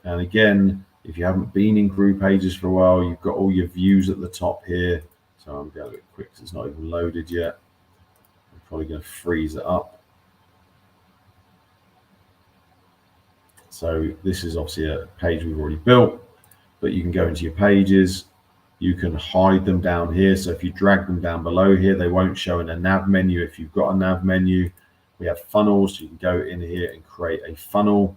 And again, if you haven't been in GroovePages for a while, you've got all your views at the top here. So I'm going a bit quick because it's not even loaded yet. I'm probably going to freeze it up. So this is obviously a page we've already built, but you can go into your pages. You can hide them down here. So if you drag them down below here, they won't show in a nav menu. If you've got a nav menu, we have funnels. So you can go in here and create a funnel.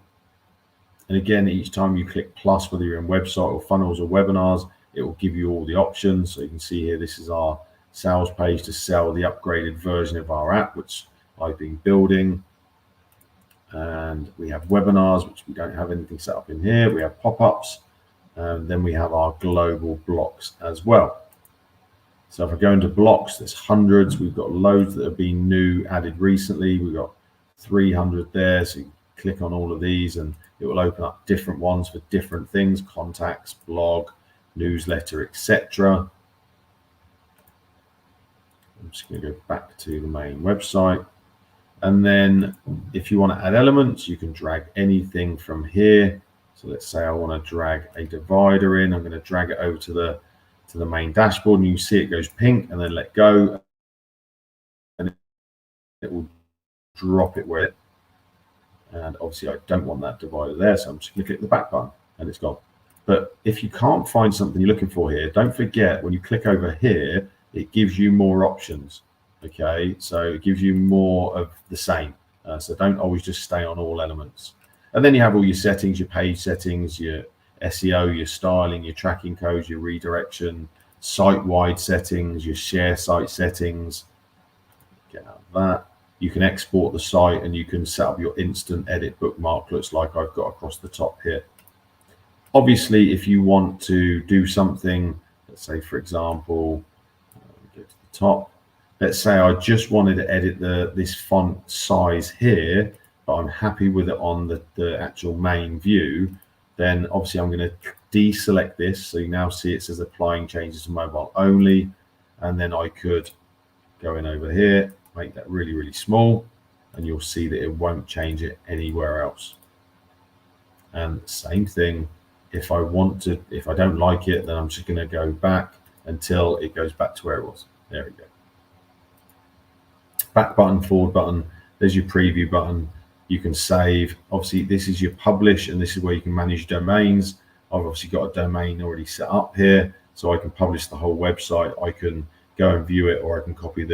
And again, each time you click plus, whether you're in website or funnels or webinars, it will give you all the options. So you can see here, this is our sales page to sell the upgraded version of our app, which I've been building. And we have webinars, which we don't have anything set up in here. We have pop-ups, and then we have our global blocks as well. So if I go into blocks, there's hundreds. We've got loads that have been new, added recently. We've got 300 there. So you click on all of these and it will open up different ones for different things: contacts, blog, newsletter, etc. I'm just going to go back to the main website. And then if you want to add elements, you can drag anything from here. So let's say I want to drag a divider in. I'm going to drag it over to the main dashboard, and you see it goes pink, and then let go, and it will drop it where it. And obviously I don't want that divider there, so I'm just going to click the back button and it's gone. But if you can't find something you're looking for here, don't forget, when you click over here, it gives you more options. Okay, so it gives you more of the same. So don't always just stay on all elements. And then you have all your settings, your page settings, your SEO, your styling, your tracking codes, your redirection, site-wide settings, your share site settings. Get out of that. You can export the site and you can set up your instant edit bookmarklets like I've got across the top here. Obviously, if you want to do something, let's say, for example, go to the top. Let's say I just wanted to edit this font size here, but I'm happy with it on the actual main view. Then obviously I'm going to deselect this. So you now see it says applying changes to mobile only. And then I could go in over here, make that really, really small, and you'll see that it won't change it anywhere else. And same thing, if I don't like it, then I'm just going to go back until it goes back to where it was. There we go. Back button, forward button, there's your preview button. You can save. Obviously, this is your publish, and this is where you can manage domains. I've obviously got a domain already set up here, so I can publish the whole website. I can go and view it, or I can copy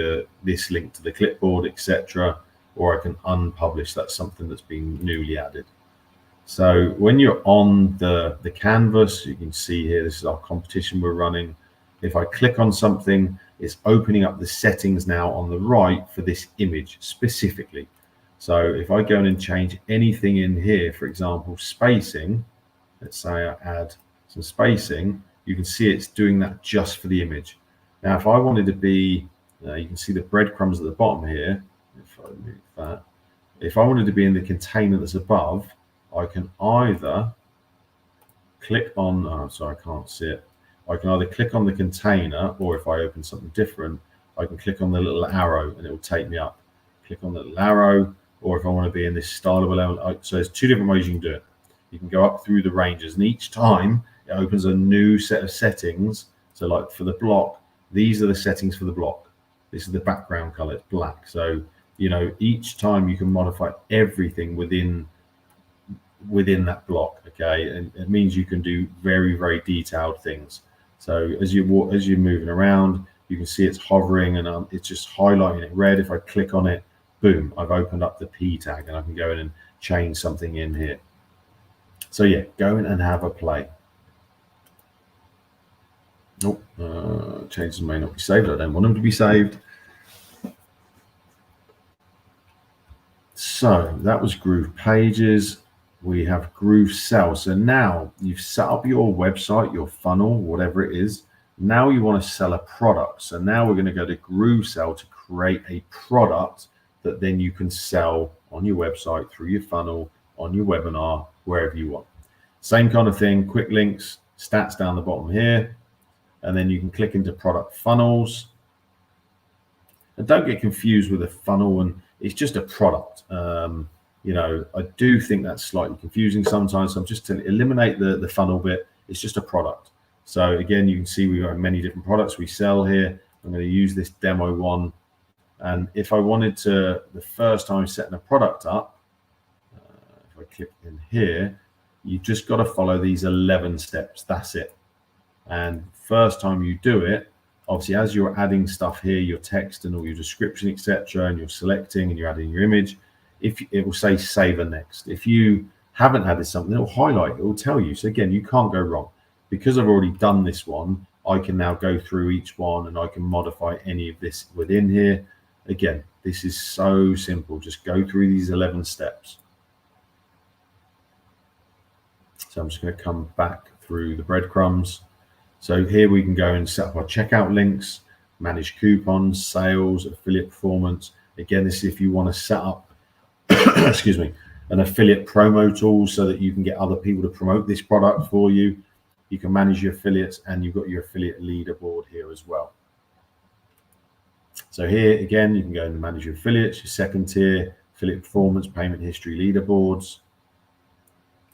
this link to the clipboard, etc., or I can unpublish. That's something that's been newly added. So when you're on the canvas, you can see here, this is our competition we're running. If I click on something, it's opening up the settings now on the right for this image specifically. So if I go in and change anything in here, for example, spacing, let's say I add some spacing, you can see it's doing that just for the image. Now, if I wanted to be, you can see the breadcrumbs at the bottom here. If I move that, if I wanted to be in the container that's above, I can either click on, oh, sorry, I can't see it. I can either click on the container, or if I open something different, I can click on the little arrow and it will take me up. Click on the little arrow, or if I want to be in this stylable element. So there's two different ways you can do it. You can go up through the ranges, and each time it opens a new set of settings. So like for the block, these are the settings for the block. This is the background color, it's black. So, you know, each time you can modify everything within that block, okay? And it means you can do very, very detailed things. So as you're moving around, you can see it's hovering, and it's just highlighting it red. If I click on it, boom, I've opened up the P tag, and I can go in and change something in here. So yeah, go in and have a play. Oh, changes may not be saved. I don't want them to be saved. So that was GroovePages. We have GrooveSell. So now you've set up your website, your funnel, whatever it is. Now you want to sell a product. So now we're going to go to GrooveSell to create a product that then you can sell on your website, through your funnel, on your webinar, wherever you want. Same kind of thing, quick links, stats down the bottom here, and then you can click into product funnels. And don't get confused with a funnel, and it's just a product. You know, I do think that's slightly confusing sometimes. So I'm just to eliminate the funnel bit. It's just a product. So again, you can see we've got many different products we sell here. I'm going to use this demo one. And if I wanted to, the first time setting a product up, if I click in here, you just got to follow these 11 steps. That's it. And first time you do it, obviously, as you're adding stuff here, your text and all your description, etc., and you're selecting and you're adding your image, if it will say save and next. If you haven't added something, it'll highlight, it will tell you. So again, you can't go wrong. Because I've already done this one, I can now go through each one and I can modify any of this within here. Again, this is so simple. Just go through these 11 steps. So I'm just going to come back through the breadcrumbs. So here we can go and set up our checkout links, manage coupons, sales, affiliate performance. Again, this is if you want to set up, excuse me, an affiliate promo tool so that you can get other people to promote this product for you. You can manage your affiliates, and you've got your affiliate leaderboard here as well. So here again, you can go and manage your affiliates, your second tier, affiliate performance, payment history, leaderboards.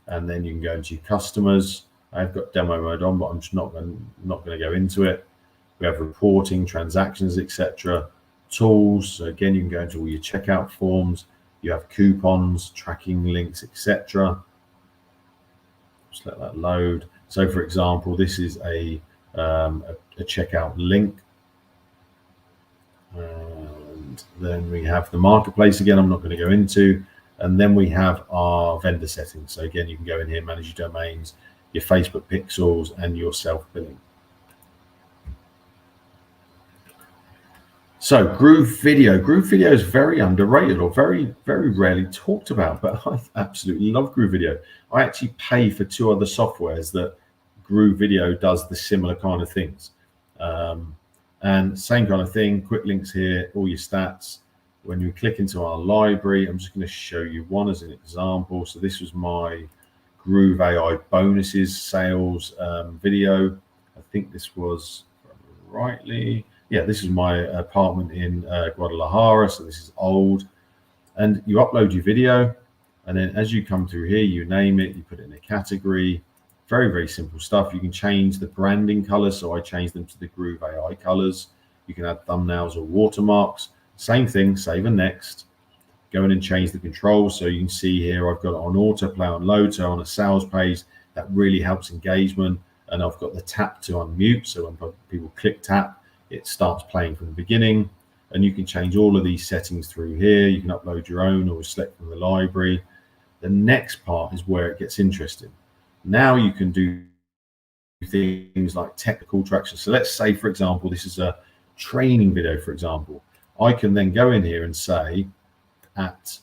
And then you can go into your customers. I've got demo mode on, but I'm just not going to go into it. We have reporting, transactions, etc. Tools. So again, you can go into all your checkout forms. You have coupons, tracking links, etc. Just let that load. So, for example, this is a checkout link. And then we have the marketplace again. I'm not going to go into. And then we have our vendor settings. So again, you can go in here, manage your domains, your Facebook pixels, and your self-billing. So Groove Video. Groove Video is very underrated or very, very rarely talked about, but I absolutely love Groove Video. I actually pay for 2 other softwares that Groove Video does the similar kind of things. And same kind of thing, quick links here, all your stats. When you click into our library, I'm just going to show you one as an example. So this was my Groove AI bonuses sales video. I think this was rightly. Yeah, this is my apartment in Guadalajara. So this is old. And you upload your video. And then as you come through here, you name it, you put it in a category. Very, very simple stuff. You can change the branding colors. So I changed them to the Groove AI colors. You can add thumbnails or watermarks. Same thing, save and next. Go in and change the controls. So you can see here, I've got it on autoplay on load. So on a sales page, that really helps engagement. And I've got the tap to unmute. So when people click tap, it starts playing from the beginning. And you can change all of these settings through here. You can upload your own or select from the library. The next part is where it gets interesting. Now you can do things like technical traction. So let's say, for example, this is a training video, for example. I can then go in here and say at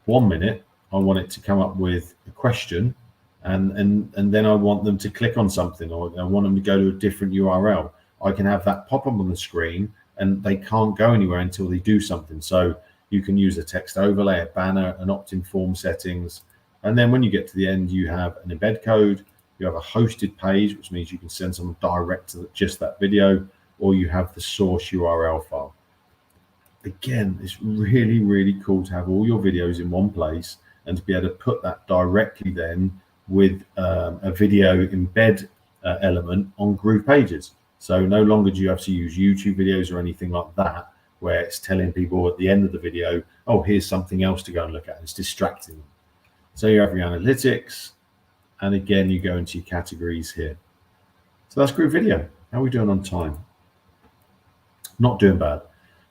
1 minute, I want it to come up with a question, and then I want them to click on something, or I want them to go to a different URL. I can have that pop up on the screen, and they can't go anywhere until they do something. So you can use a text overlay, a banner, an opt-in form settings. And then when you get to the end, you have an embed code, you have a hosted page, which means you can send someone direct to just that video, or you have the source URL file. Again, it's really, really cool to have all your videos in one place and to be able to put that directly then with a video embed element on Groove pages. So no longer do you have to use YouTube videos or anything like that, where it's telling people at the end of the video, oh, here's something else to go and look at. It's distracting them. So you have your analytics, and again, you go into your categories here. So that's Groove Video. How are we doing on time? Not doing bad.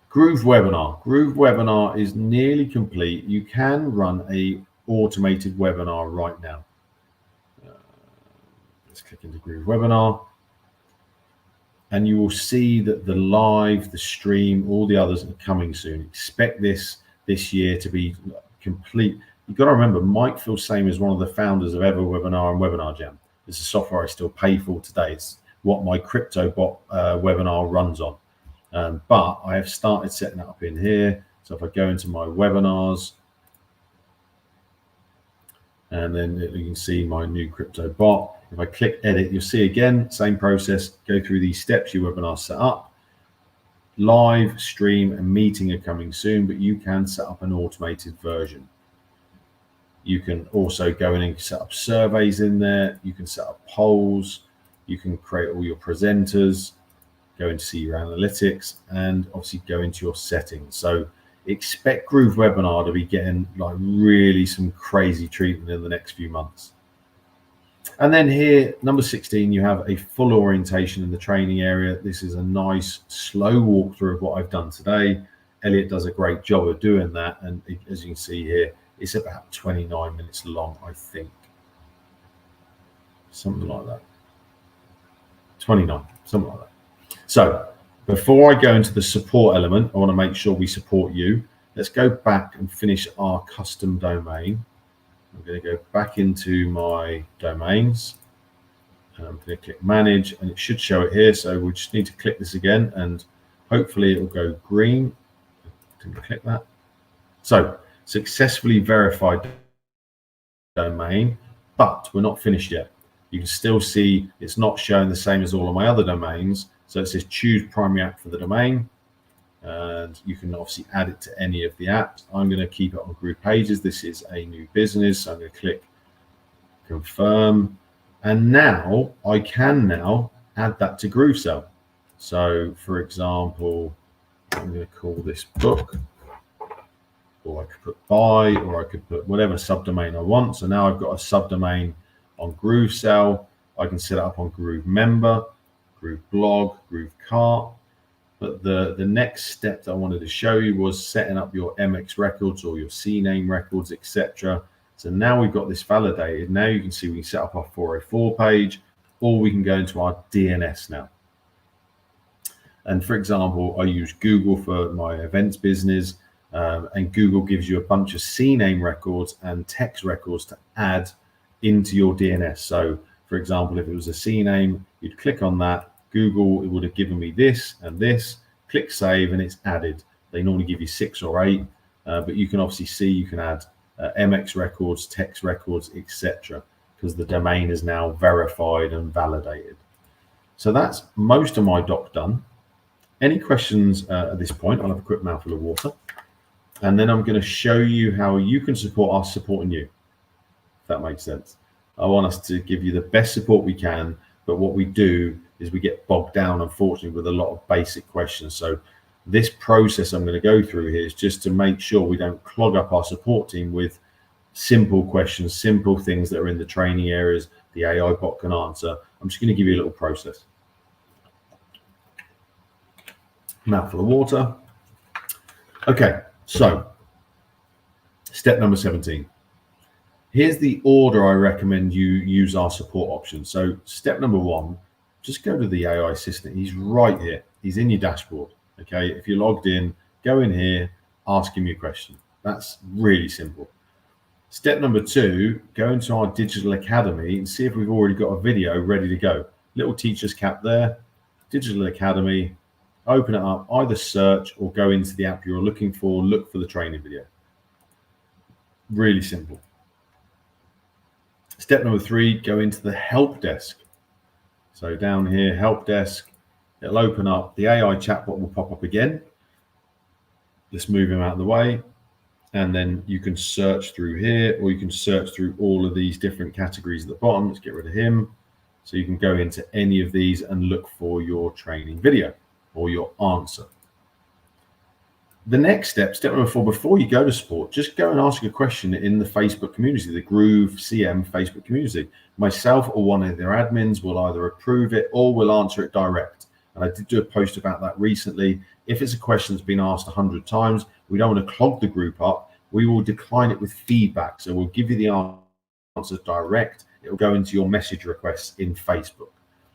Groove Webinar. Groove Webinar is nearly complete. You can run a automated webinar right now. Let's click into Groove Webinar. And you will see that the live, the stream, all the others are coming soon. Expect this year to be complete. You've got to remember, Mike Filsame is one of the founders of EverWebinar and Webinar Jam. It's a software I still pay for today. It's what my CryptoBot webinar runs on. But I have started setting it up in here. So if I go into my webinars, and then you can see my new CryptoBot. If I click edit, you'll see again, same process, go through these steps. Your webinar set up. Live, stream, and meeting are coming soon, but you can set up an automated version. You can also go in and set up surveys in there. You can set up polls. You can create all your presenters, go and see your analytics, and obviously go into your settings. So expect Groove Webinar to be getting like really some crazy treatment in the next few months. And then here, number 16, you have a full orientation in the training area. This is a nice slow walkthrough of what I've done today. Elliot does a great job of doing that. And as you can see here, it's about 29 minutes long, I think. Something like that. 29, something like that. So before I go into the support element, I want to make sure we support you. Let's go back and finish our custom domain. I'm going to go back into my domains. And I'm going to click manage, and it should show it here. So we just need to click this again, and hopefully it will go green. Didn't click that. So successfully verified domain, but we're not finished yet. You can still see it's not showing the same as all of my other domains. So it says choose primary app for the domain. And you can obviously add it to any of the apps. I'm going to keep it on Groove Pages. This is a new business. So I'm going to click confirm. And now I can now add that to GrooveSell. So for example, I'm going to call this book, or I could put buy, or I could put whatever subdomain I want. So now I've got a subdomain on GrooveSell. I can set it up on Groove Member, Groove Blog, Groove Cart. But the next step that I wanted to show you was setting up your MX records or your CNAME records, etc. So now we've got this validated. Now you can see we can set up our 404 page, or we can go into our DNS now. And for example, I use Google for my events business, and Google gives you a bunch of CNAME records and text records to add into your DNS. So for example, if it was a CNAME, you'd click on that. Google, it would have given me this and this. Click save, and it's added. They normally give you 6 or 8, but you can obviously see you can add MX records, text records, etc., because the domain is now verified and validated. So that's most of my doc done. Any questions at this point? I'll have a quick mouthful of water, and then I'm going to show you how you can support us supporting you, if that makes sense. I want us to give you the best support we can, but what we do is we get bogged down, unfortunately, with a lot of basic questions. So this process I'm going to go through here is just to make sure we don't clog up our support team with simple questions, simple things that are in the training areas the AI bot can answer. I'm just going to give you a little process. Mouthful of water. Okay, so step number 17. Here's the order I recommend you use our support options. So step number 1, just go to the AI assistant. He's right here. He's in your dashboard. Okay, if you're logged in, go in here, ask him your question. That's really simple. Step number 2, go into our digital academy and see if we've already got a video ready to go. Little teacher's cap there, digital academy. Open it up, either search or go into the app you're looking for, look for the training video. Really simple. Step number 3, go into the help desk. So down here, help desk, it'll open up. The AI chatbot will pop up again. Let's move him out of the way. And then you can search through here, or you can search through all of these different categories at the bottom. Let's get rid of him. So you can go into any of these and look for your training video or your answer. The next step, step number 4, before you go to support, just go and ask a question in the Facebook community, the Groove.cm Facebook community. Myself or one of their admins will either approve it or will answer it direct. And I did do a post about that recently. If it's a question that's been asked 100 times, we don't want to clog the group up. We will decline it with feedback. So we'll give you the answer direct. It will go into your message requests in Facebook.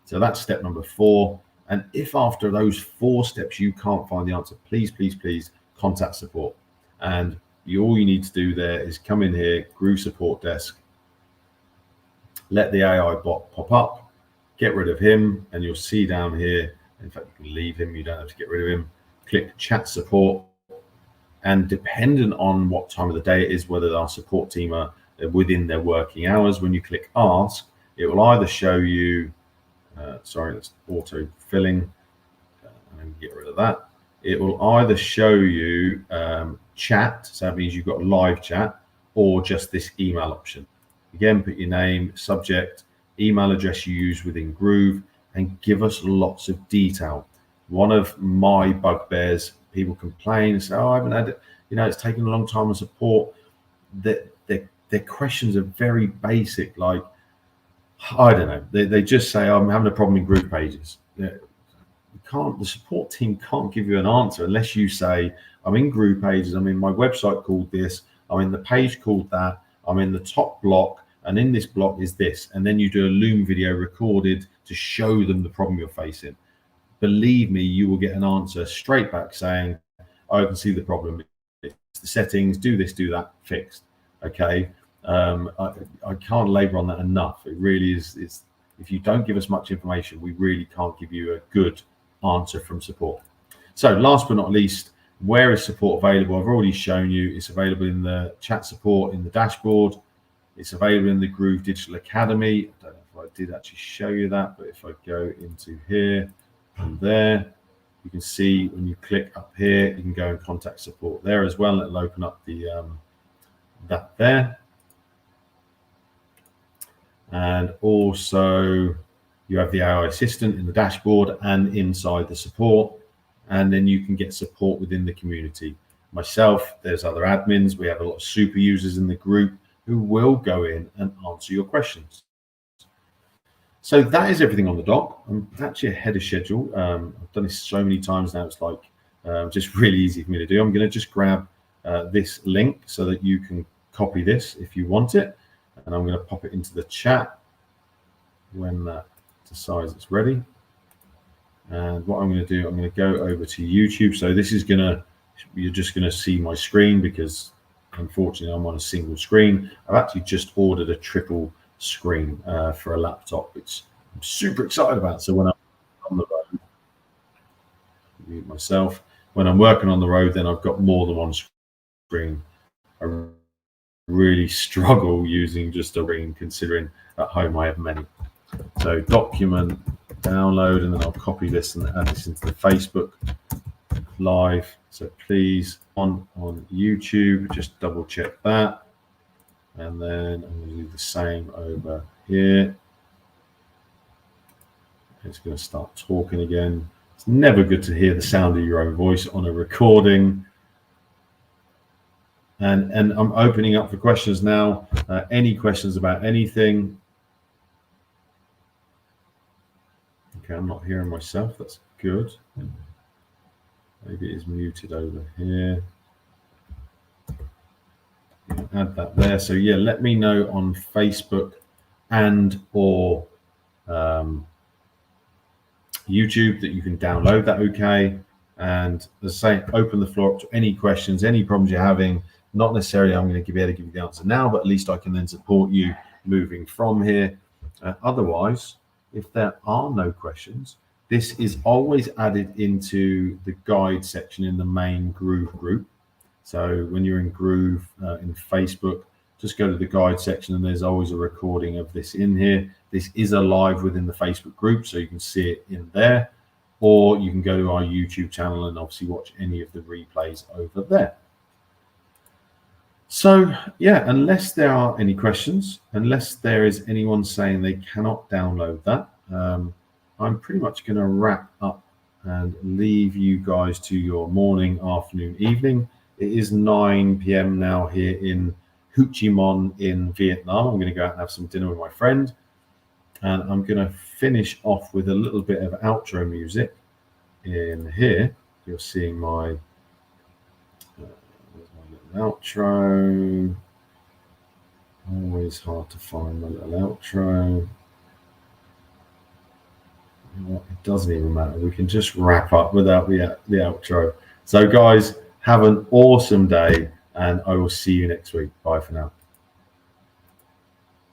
So that's step number 4. And if after those 4 steps you can't find the answer, please, please, please contact support. And all you need to do there is come in here, Groove Support Desk, let the AI bot pop up, get rid of him, and you'll see down here, in fact, you can leave him, you don't have to get rid of him. Click Chat Support. And dependent on what time of the day it is, whether our support team are within their working hours, when you click Ask, it will either show you, sorry, that's auto filling, and get rid of that. It will either show you chat, so that means you've got live chat, or just this email option. Again, put your name, subject, email address you use within Groove, and give us lots of detail. One of my bugbears, people complain, say, oh, I haven't had it, it's taking a long time on support. Their questions are very basic, like, I don't know, they just say, I'm having a problem in group pages. The support team can't give you an answer unless you say, I'm in group pages, I'm in my website called this, I'm in the page called that, I'm in the top block, and in this block is this. And then you do a Loom video recorded to show them the problem you're facing. Believe me, you will get an answer straight back saying, I can see the problem. It's the settings, do this, do that, fixed. Okay. I can't labor on that enough. It really is. If you don't give us much information, we really can't give you a good answer from support. So last but not least, where is support available? I've already shown you it's available in the chat support in the dashboard. It's available in the Groove Digital Academy. I don't know if I did actually show you that, but if I go into here and there, you can see when you click up here, you can go and contact support there as well. It'll open up the that there. And also you have the AI assistant in the dashboard and inside the support. And then you can get support within the community. Myself, there's other admins. We have a lot of super users in the group who will go in and answer your questions. So that is everything on the doc. I'm actually ahead of schedule. I've done this so many times now. It's like just really easy for me to do. I'm going to just grab this link so that you can copy this if you want it. And I'm going to pop it into the chat when that decides it's ready. And what I'm going to do, I'm going to go over to YouTube. So this is you're just going to see my screen because unfortunately I'm on a single screen. I've actually just ordered a triple screen for a laptop, which I'm super excited about. So when I'm on the road, mute myself. When I'm working on the road, then I've got more than one screen. I really struggle using just a screen, considering at home I have many. So document, download, and then I'll copy this and add this into the Facebook Live. So please on YouTube, just double check that. And then I'm going to do the same over here. It's going to start talking again. It's never good to hear the sound of your own voice on a recording. And I'm opening up for questions now. Any questions about anything? Okay, I'm not hearing myself. That's good. Maybe it is muted over here. Add that there. So yeah, let me know on Facebook and or YouTube that you can download that okay. And as I say, open the floor up to any questions, any problems you're having. Not necessarily I'm going to be able to give you the answer now, but at least I can then support you moving from here. Otherwise, if there are no questions, this is always added into the guide section in the main Groove group. So when you're in Groove in Facebook, just go to the guide section and there's always a recording of this in here. This is alive within the Facebook group, so you can see it in there, or you can go to our YouTube channel and obviously watch any of the replays over there. So yeah, unless there are any questions, unless there is anyone saying they cannot download that, I'm pretty much going to wrap up and leave you guys to your morning, afternoon, evening. It is 9 p.m. now here in Ho Chi Minh in Vietnam. I'm going to go out and have some dinner with my friend. And I'm going to finish off with a little bit of outro music in here. You're seeing my, little outro. Always hard to find my little outro. It doesn't even matter. We can just wrap up without the outro. So guys, have an awesome day and I will see you next week. Bye for now.